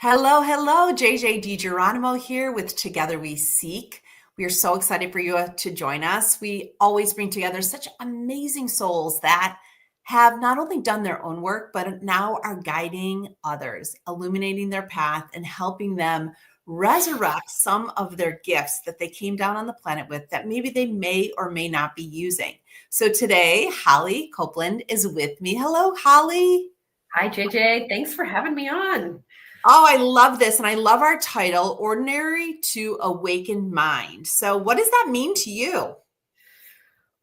Hello, hello, JJ DiGeronimo here with Together We Seek. We are so excited for you to join us. We always bring together such amazing souls that have not only done their own work, but now are guiding others, illuminating their path and helping them resurrect some of their gifts that they came down on the planet with that maybe they may or may not be using. So today, Holly Copeland is with me. Hello, Holly. Hi, JJ. Thanks for having me on. Oh, I love this. And I love our title, Ordinary to Awakened Mind. So, what does that mean to you?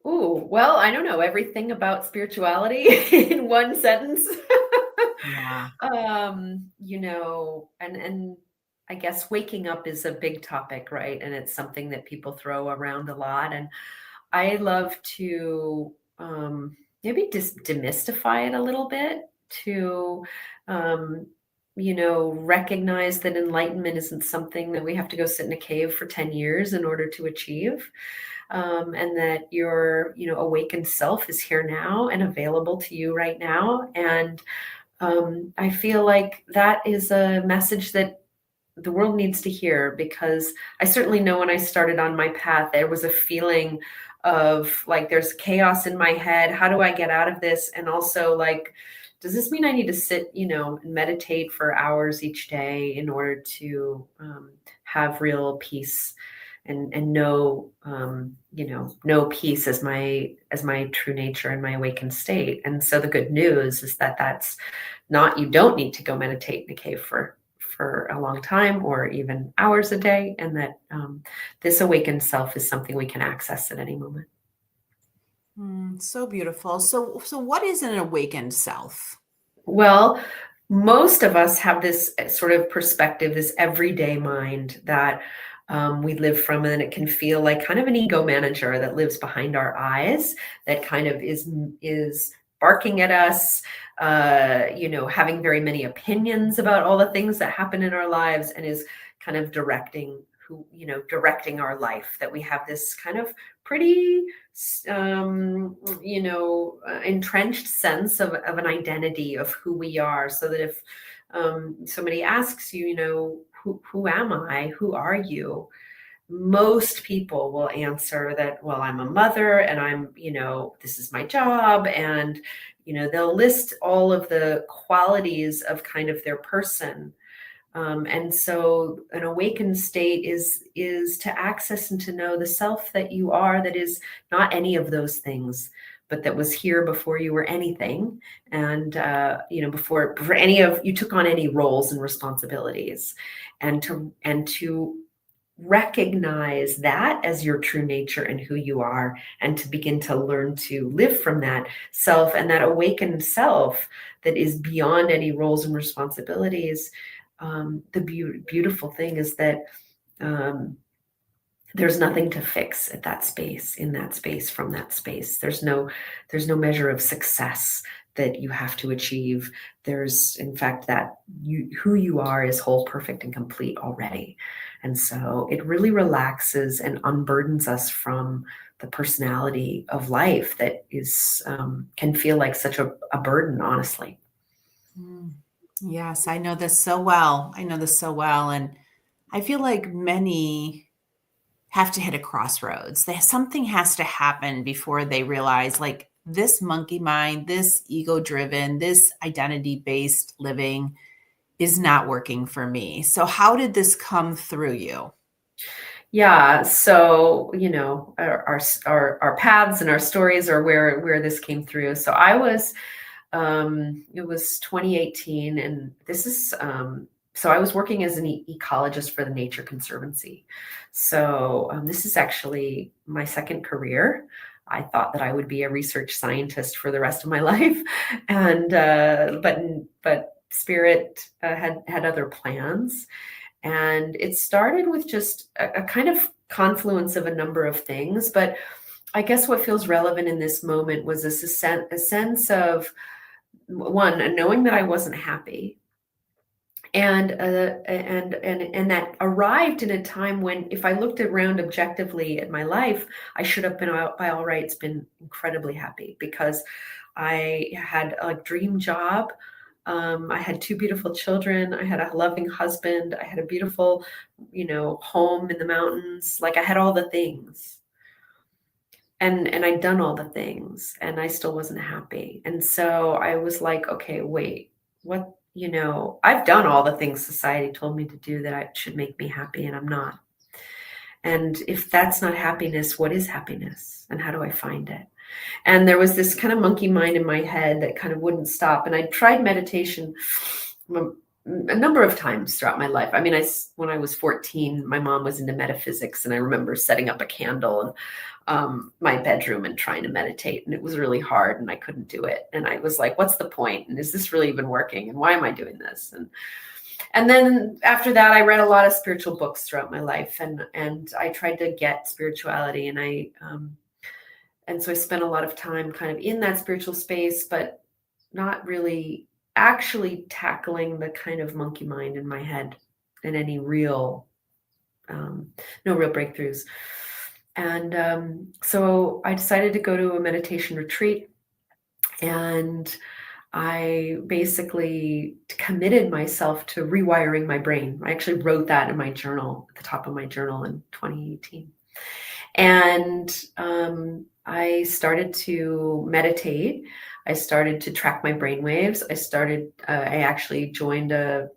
Ooh, well, I don't know everything about spirituality in one sentence. Yeah. And I guess waking up is a big topic, right? And it's something that people throw around a lot. And I love to maybe just demystify it a little bit to um, recognize that enlightenment isn't something that we have to go sit in a cave for 10 years in order to achieve. And that your, awakened self is here now and available to you right now. And I feel like that is a message that the world needs to hear, because I certainly know when I started on my path, there was a feeling of like there's chaos in my head. How do I get out of this? And also, like, does this mean I need to sit, and meditate for hours each day in order to have real peace and know, know peace as my true nature and my awakened state? And so the good news is that that's not, you don't need to go meditate in a cave for a long time or even hours a day, and that this awakened self is something we can access at any moment. So beautiful. So what is an awakened self? Well, most of us have this sort of perspective, this everyday mind that we live from, and it can feel like kind of an ego manager that lives behind our eyes, that kind of is barking at us, having very many opinions about all the things that happen in our lives, and is kind of directing our life. That we have this kind of pretty entrenched sense of an identity of who we are, so that if somebody asks you, who am I? Who are you? Most people will answer that, well, I'm a mother, and I'm, this is my job. And, they'll list all of the qualities of kind of their person. And so an awakened state is to access and to know the self that you are, that is not any of those things, but that was here before you were anything. And before any of you took on any roles and responsibilities. And to recognize that as your true nature and who you are, and to begin to learn to live from that self, and that awakened self that is beyond any roles and responsibilities. The beautiful thing is that there's nothing to fix at that space, in that space, from that space. There's no measure of success that you have to achieve. There's, in fact, that who you are is whole, perfect, and complete already. And so it really relaxes and unburdens us from the personality of life that is can feel like such a burden, honestly. Yes, I know this so well. I know this so well. And I feel like many have to hit a crossroads. Something has to happen before they realize, like, this monkey mind, this ego driven, this identity based living is not working for me. So, how did this come through you? Yeah, so our paths and our stories are where this came through. So it was 2018, and this is so I was working as an ecologist for the Nature Conservancy. So this is actually my second career. I thought that I would be a research scientist for the rest of my life, and but Spirit had other plans. And it started with just a kind of confluence of a number of things. But I guess what feels relevant in this moment was a sense of, one, knowing that I wasn't happy. And that arrived in a time when, if I looked around objectively at my life, I should have been, by all rights, been incredibly happy, because I had a dream job. I had two beautiful children. I had a loving husband. I had a beautiful, home in the mountains. Like I had all the things. And I'd done all the things and I still wasn't happy. And so I was like, okay, wait, what, I've done all the things society told me to do that I should make me happy and I'm not. And if that's not happiness, what is happiness? And how do I find it? And there was this kind of monkey mind in my head that kind of wouldn't stop. And I tried meditation a number of times throughout my life. I mean, when I was 14, my mom was into metaphysics, and I remember setting up a candle in my bedroom and trying to meditate, and it was really hard, and I couldn't do it. And I was like, "What's the point? And is this really even working? And why am I doing this?" And then after that, I read a lot of spiritual books throughout my life, and I tried to get spirituality, and so I spent a lot of time kind of in that spiritual space, but not really actually tackling the kind of monkey mind in my head and any real, no real breakthroughs. And so I decided to go to a meditation retreat, and I basically committed myself to rewiring my brain. I actually wrote that in my journal, at the top of my journal in 2018. And I started to meditate. I started to track my brain waves. I actually joined a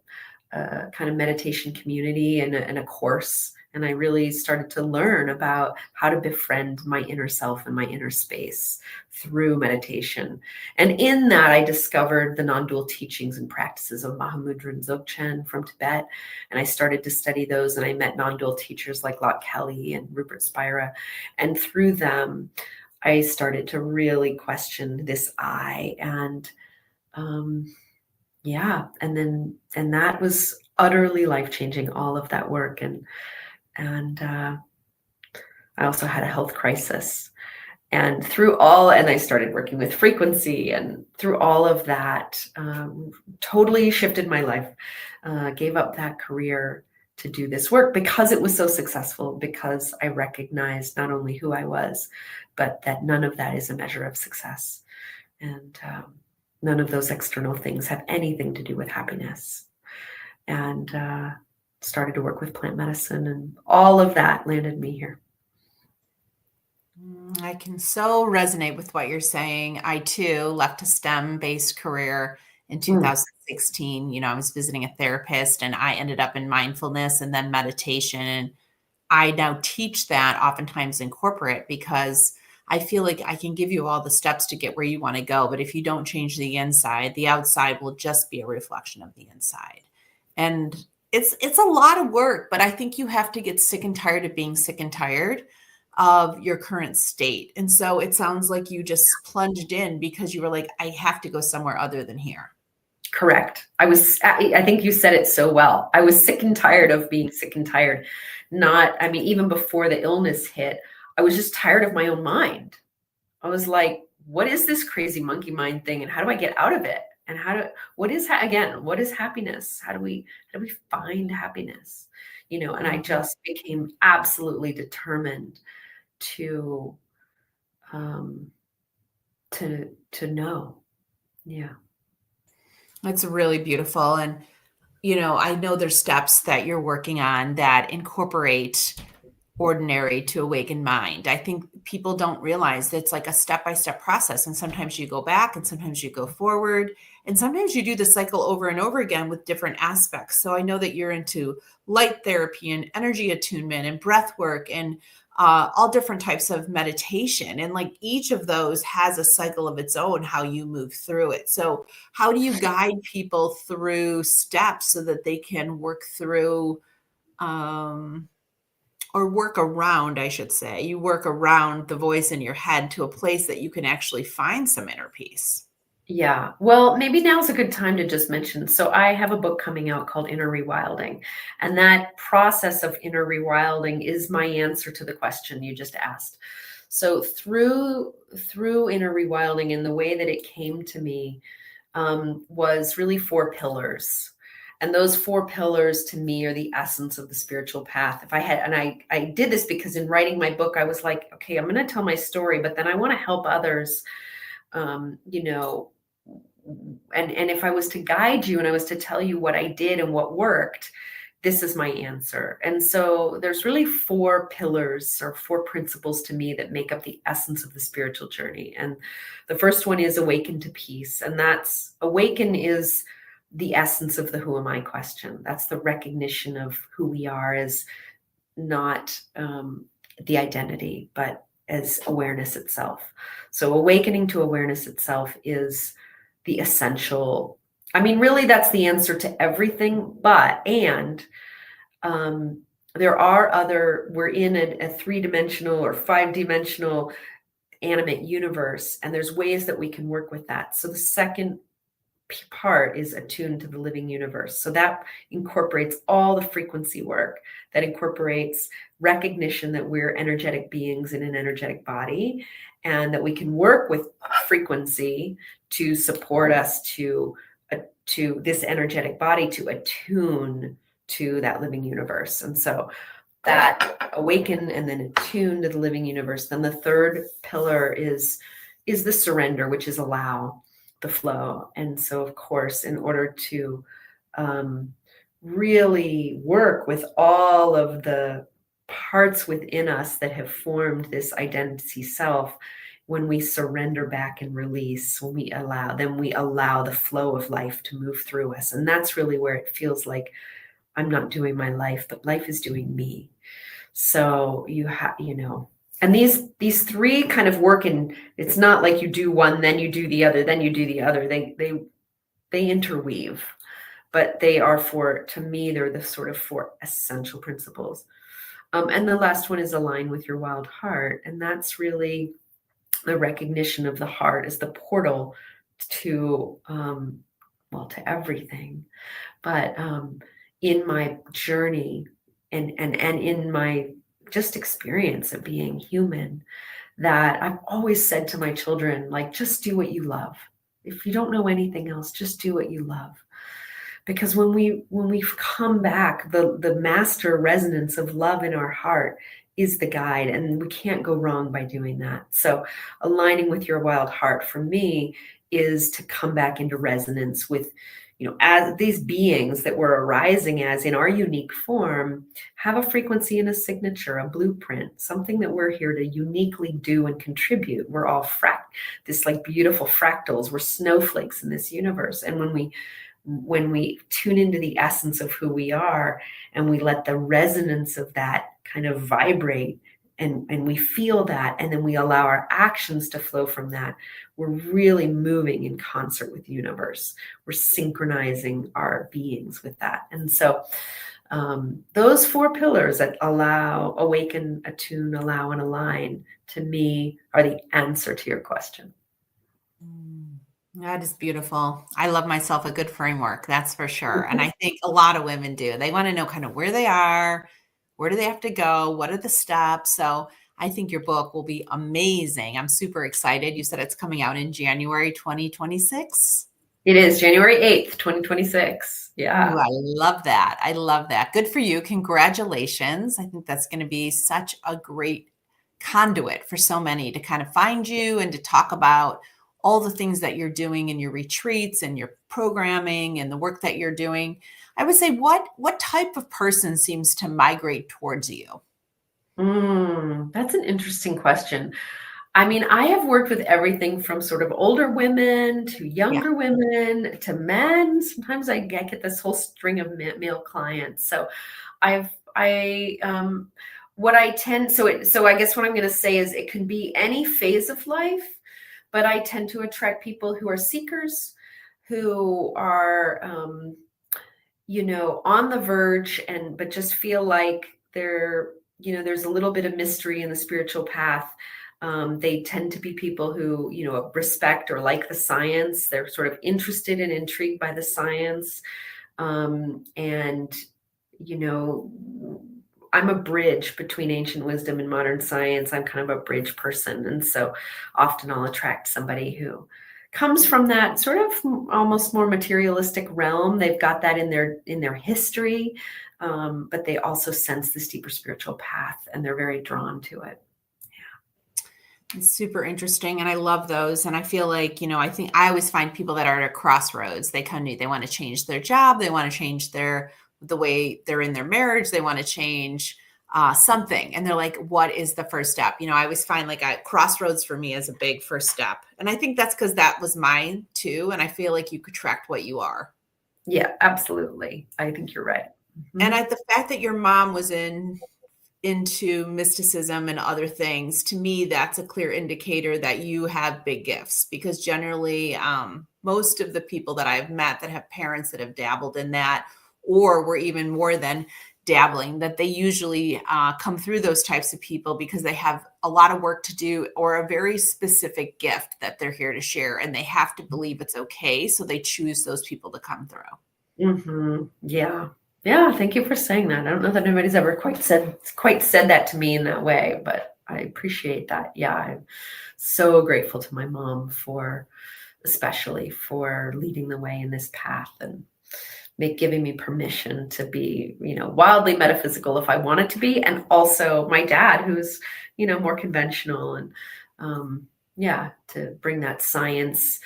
kind of meditation community and a course. And I really started to learn about how to befriend my inner self and my inner space through meditation. And in that, I discovered the non-dual teachings and practices of Mahamudra and Dzogchen from Tibet. And I started to study those, and I met non-dual teachers like Lot Kelly and Rupert Spira. And through them, I started to really question this I. And and that was utterly life-changing, all of that work. And I also had a health crisis. And I started working with frequency, and through all of that, totally shifted my life, gave up that career to do this work because it was so successful, because I recognized not only who I was, but that none of that is a measure of success. And none of those external things have anything to do with happiness. And started to work with plant medicine, and all of that landed me here. I can so resonate with what you're saying. I too left a STEM-based career in 2016. I was visiting a therapist, and I ended up in mindfulness and then meditation. And I now teach that oftentimes in corporate, because I feel like I can give you all the steps to get where you want to go. But if you don't change the inside, the outside will just be a reflection of the inside. And it's a lot of work, but I think you have to get sick and tired of being sick and tired of your current state. And so it sounds like you just plunged in because you were like, I have to go somewhere other than here. Correct. I think you said it so well. I was sick and tired of being sick and tired. Even before the illness hit, I was just tired of my own mind. I was like, what is this crazy monkey mind thing? And how do I get out of it? And what is happiness? How do we find happiness? And I just became absolutely determined to know. Yeah. It's really beautiful. And, I know there's steps that you're working on that incorporate ordinary to awaken mind. I think people don't realize that it's like a step-by-step process. And sometimes you go back and sometimes you go forward. And sometimes you do the cycle over and over again with different aspects. So I know that you're into light therapy and energy attunement and breath work and all different types of meditation. And like each of those has a cycle of its own, how you move through it. So how do you guide people through steps so that they can work through or work around, I should say, you work around the voice in your head to a place that you can actually find some inner peace? Yeah. Well, maybe now's a good time to just mention. So I have a book coming out called Inner Rewilding. And that process of inner rewilding is my answer to the question you just asked. So through inner rewilding, and the way that it came to me was really 4 pillars. And those 4 pillars to me are the essence of the spiritual path. I did this because in writing my book, I was like, okay, I'm going to tell my story, but then I want to help others, and if I was to guide you and I was to tell you what I did and what worked, this is my answer. And so there's really 4 pillars or 4 principles to me that make up the essence of the spiritual journey. And the first one is awaken to peace. And that's awaken is the essence of the who am I question. That's the recognition of who we are as not the identity, but as awareness itself. So awakening to awareness itself is the essential. I mean, really, that's the answer to everything. There are other, we're in a 3-dimensional or 5-dimensional animate universe, and there's ways that we can work with that. So the second part is attuned to the living universe. So that incorporates all the frequency work, that incorporates recognition that we're energetic beings in an energetic body, and that we can work with frequency to support us to this energetic body to attune to that living universe. And so that awaken and then attune to the living universe. Then the third pillar is the surrender, which is allow the flow. And so, of course, in order to really work with all of the parts within us that have formed this identity self, when we surrender back and release, when we allow, then we allow the flow of life to move through us. And that's really where it feels like I'm not doing my life, but life is doing me. So you have, and these 3 kind of work in, it's not like you do one, then you do the other, then you do the other. They interweave, but they are to me, they're the sort of 4 essential principles. And the last one is align with your wild heart. And that's really the recognition of the heart as the portal to, to everything. But in my journey and in my just experience of being human, that I've always said to my children, like, just do what you love. If you don't know anything else, just do what you love. Because when we come back, the master resonance of love in our heart is the guide, and we can't go wrong by doing that. So aligning with your wild heart for me is to come back into resonance with, as these beings that we're arising as in our unique form have a frequency and a signature, a blueprint, something that we're here to uniquely do and contribute. We're all this like beautiful fractals. We're snowflakes in this universe. And when we tune into the essence of who we are and we let the resonance of that kind of vibrate and we feel that, and then we allow our actions to flow from that, we're really moving in concert with the universe. We're synchronizing our beings with that. And so those 4 pillars that allow, awaken, attune, allow, and align, to me, are the answer to your question. That is beautiful. I love myself a good framework, that's for sure. And I think a lot of women do. They want to know kind of where they are, where do they have to go, what are the steps. So I think your book will be amazing. I'm super excited. You said it's coming out in January 2026. It is January 8th, 2026. Yeah. Ooh, I love that. I love that. Good for you. Congratulations. I think that's going to be such a great conduit for so many to kind of find you and to talk about all the things that you're doing in your retreats and your programming and the work that you're doing. I would say, what type of person seems to migrate towards you? That's an interesting question. I mean, I have worked with everything from sort of older women to younger women to men. Sometimes I get this whole string of male clients. So what I tend, so I guess what I'm going to say is it can be any phase of life, but I tend to attract people who are seekers, who are, on the verge but just feel like there's a little bit of mystery in the spiritual path. They tend to be people who, respect or like the science. They're sort of interested and intrigued by the science. I'm a bridge between ancient wisdom and modern science. I'm kind of a bridge person. And so often I'll attract somebody who comes from that sort of almost more materialistic realm. They've got that in their history, but they also sense this deeper spiritual path and they're very drawn to it. It's super interesting. And I love those. And I feel like, I think I always find people that are at a crossroads. They want to change their job. They want to change the way they're in their marriage. They want to change something. And they're like, what is the first step? I always find like a crossroads for me is a big first step. And I think that's because that was mine too. And I feel like you attract what you are. Yeah, absolutely. I think you're right. And the fact that your mom was into mysticism and other things, to me, that's a clear indicator that you have big gifts, because generally, most of the people that I've met that have parents that have dabbled in that, or were even more than dabbling, that they usually come through those types of people because they have a lot of work to do or a very specific gift that they're here to share, and they have to believe it's okay. So they choose those people to come through. Yeah. Yeah, thank you for saying that. I don't know that anybody's ever quite said that to me in that way, but I appreciate that. Yeah, I'm so grateful to my mom especially for leading the way in this path and giving me permission to be, wildly metaphysical if I wanted to be, and also my dad, who's, more conventional, and to bring that science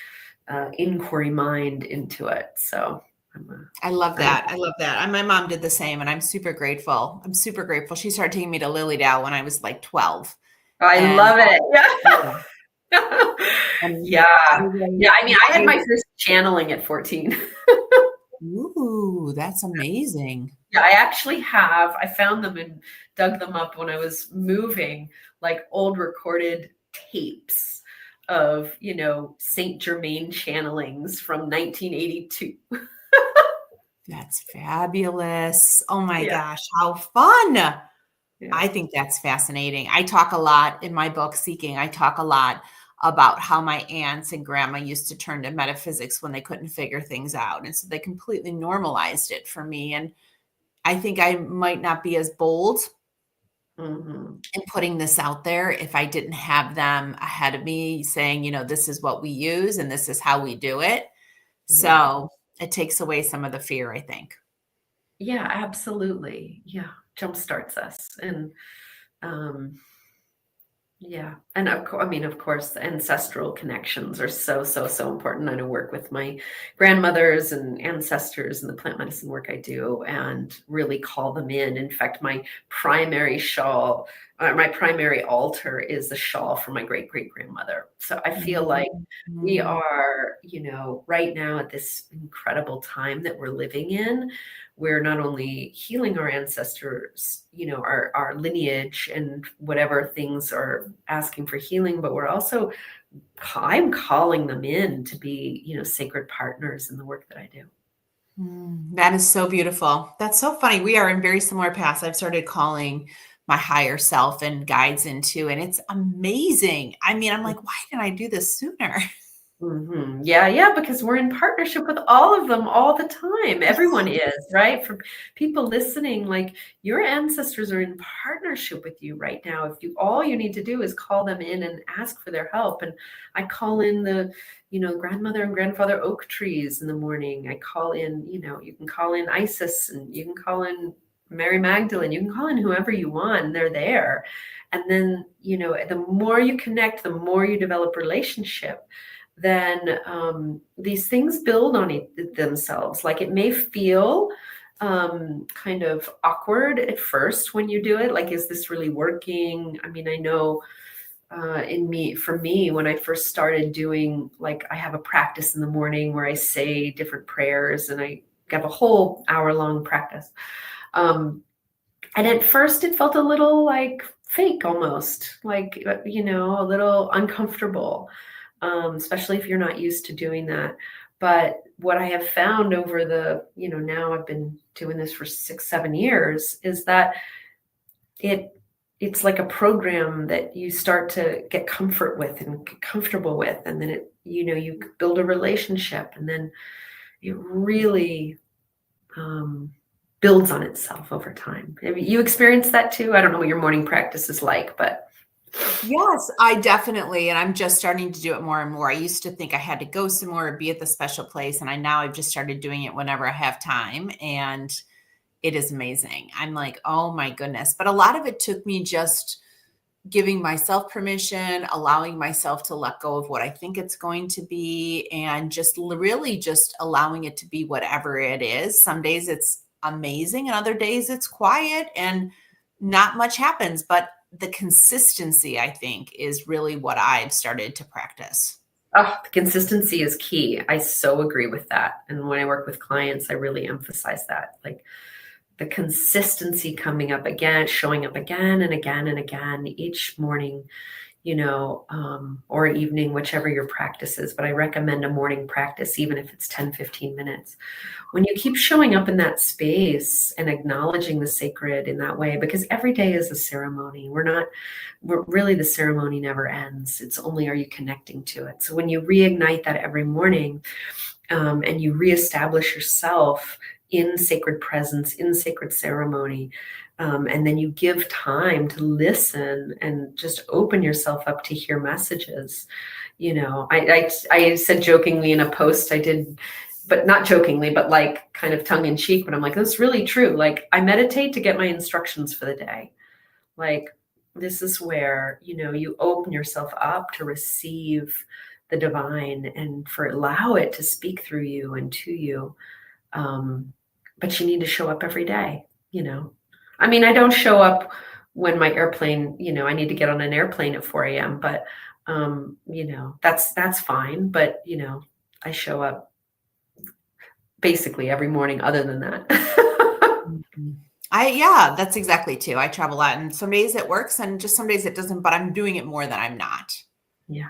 inquiry mind into it. So. I love that. I love that. And my mom did the same, and I'm super grateful. She started taking me to Lily Dale when I was like 12. I love it. Yeah. Yeah. I mean, I had my first channeling at 14. Ooh, that's amazing. Yeah, I found them and dug them up when I was moving, like old recorded tapes of, Saint Germain channelings from 1982. That's fabulous. Oh my gosh, how fun. Yeah. I think that's fascinating. I talk a lot in my book, Seeking. I talk a lot about how my aunts and grandma used to turn to metaphysics when they couldn't figure things out. And so they completely normalized it for me. And I think I might not be as bold in putting this out there if I didn't have them ahead of me saying, this is what we use and this is how we do it. So it takes away some of the fear, I think. Yeah, absolutely. Yeah. Jumpstarts us. And, and of course, the ancestral connections are so, so, so important. I work with my grandmothers and ancestors in the plant medicine work I do, and really call them in. In fact, my primary altar is the shawl from my great-great-grandmother. So I feel like we are, right now at this incredible time that we're living in, we're not only healing our ancestors, our lineage and whatever things are asking for healing, but I'm calling them in to be, sacred partners in the work that I do. That is so beautiful. That's so funny. We are in very similar paths. I've started calling my higher self and guides into, and it's amazing. I mean, I'm like, why didn't I do this sooner? Yeah, because we're in partnership with all of them all the time. Everyone is, right? For people listening, like, your ancestors are in partnership with you right now. All you need to do is call them in and ask for their help. And I call in the, grandmother and grandfather oak trees in the morning. I call in, you can call in Isis, and you can call in Mary Magdalene. You can call in whoever you want, and they're there. And then, the more you connect, the more you develop relationship, then these things build on themselves. Like, it may feel kind of awkward at first when you do it. Like, is this really working? I mean, I know for me, when I first started doing, like, I have a practice in the morning where I say different prayers, and I have a whole hour-long practice. And at first it felt a little like fake, almost like, a little uncomfortable. Especially if you're not used to doing that. But what I have found over now I've been doing this for 6-7 years, is that it's like a program that you start to get comfort with and get comfortable with. And then you build a relationship, and then it really builds on itself over time. Have you experienced that too? I don't know what your morning practice is like, but Yes, I definitely, and I'm just starting to do it more and more. I used to think I had to go somewhere or be at the special place, and I've just started doing it whenever I have time, and it is amazing. I'm like, oh my goodness. But a lot of it took me just giving myself permission, allowing myself to let go of what I think it's going to be, and just really just allowing it to be whatever it is. Some days it's amazing, and other days it's quiet and not much happens. But the consistency, I think, is really what I've started to practice. Oh, the consistency is key. I so agree with that. And when I work with clients, I really emphasize that. Like the consistency coming up again, showing up again and again and again each morning, or evening, whichever your practice is. But I recommend a morning practice, even if it's 10, 15 minutes. When you keep showing up in that space and acknowledging the sacred in that way, because every day is a ceremony. We're really, the ceremony never ends. It's only, are you connecting to it? So when you reignite that every morning, and you reestablish yourself in sacred presence, in sacred ceremony, and then you give time to listen and just open yourself up to hear messages. I said jokingly in a post I did, but not jokingly, but like kind of tongue in cheek, but I'm like, that's really true. Like I meditate to get my instructions for the day. Like this is where, you open yourself up to receive the divine and allow it to speak through you and to you. But you need to show up every day, I mean, I don't show up when my airplane, I need to get on an airplane at 4 a.m., but, that's fine. But, I show up basically every morning other than that. Mhm. Yeah, that's exactly too. I travel a lot, and some days it works and just some days it doesn't, but I'm doing it more than I'm not. Yeah.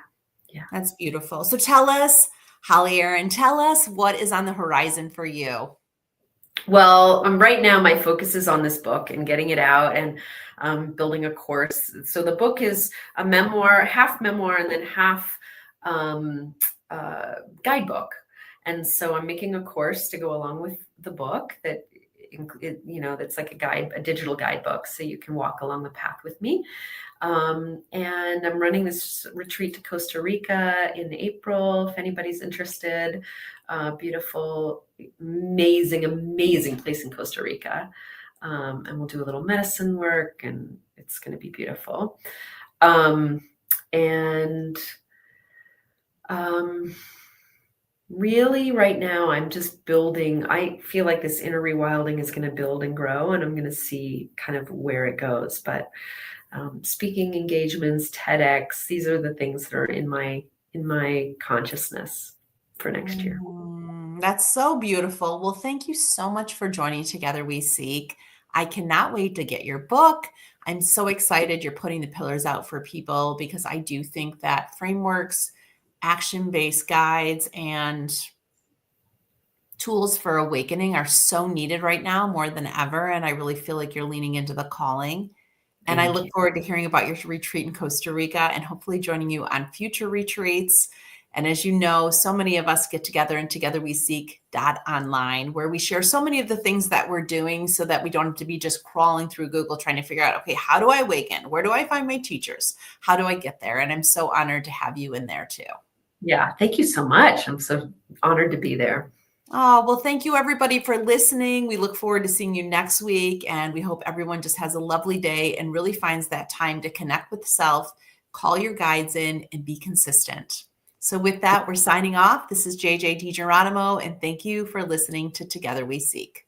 Yeah. That's beautiful. So tell us, Holly Erin, tell us what is on the horizon for you. Well, right now my focus is on this book and getting it out and building a course. So the book is a memoir, half memoir, and then half guidebook. And so I'm making a course to go along with the book that's like a digital guidebook, so you can walk along the path with me. And I'm running this retreat to Costa Rica in April, if anybody's interested. Beautiful, amazing place in Costa Rica. And we'll do a little medicine work, and it's going to be beautiful. Really right now I'm just building. I feel like this inner rewilding is going to build and grow, and I'm going to see kind of where it goes. But speaking engagements, TEDx, these are the things that are in my consciousness for next year. That's so beautiful. Well, thank you so much for joining Together We Seek. I cannot wait to get your book. I'm so excited you're putting the pillars out for people, because I do think that frameworks, action-based guides, and tools for awakening are so needed right now more than ever. And I really feel like you're leaning into the calling. And I look forward to hearing about your retreat in Costa Rica and hopefully joining you on future retreats. And as you know, so many of us get together in togetherweseek.online, where we share so many of the things that we're doing so that we don't have to be just crawling through Google trying to figure out, okay, how do I awaken? Where do I find my teachers? How do I get there? And I'm so honored to have you in there too. Yeah, thank you so much. I'm so honored to be there. Oh, well, thank you everybody for listening. We look forward to seeing you next week. And we hope everyone just has a lovely day and really finds that time to connect with self, call your guides in, and be consistent. So with that, we're signing off. This is JJ DiGeronimo, and thank you for listening to Together We Seek.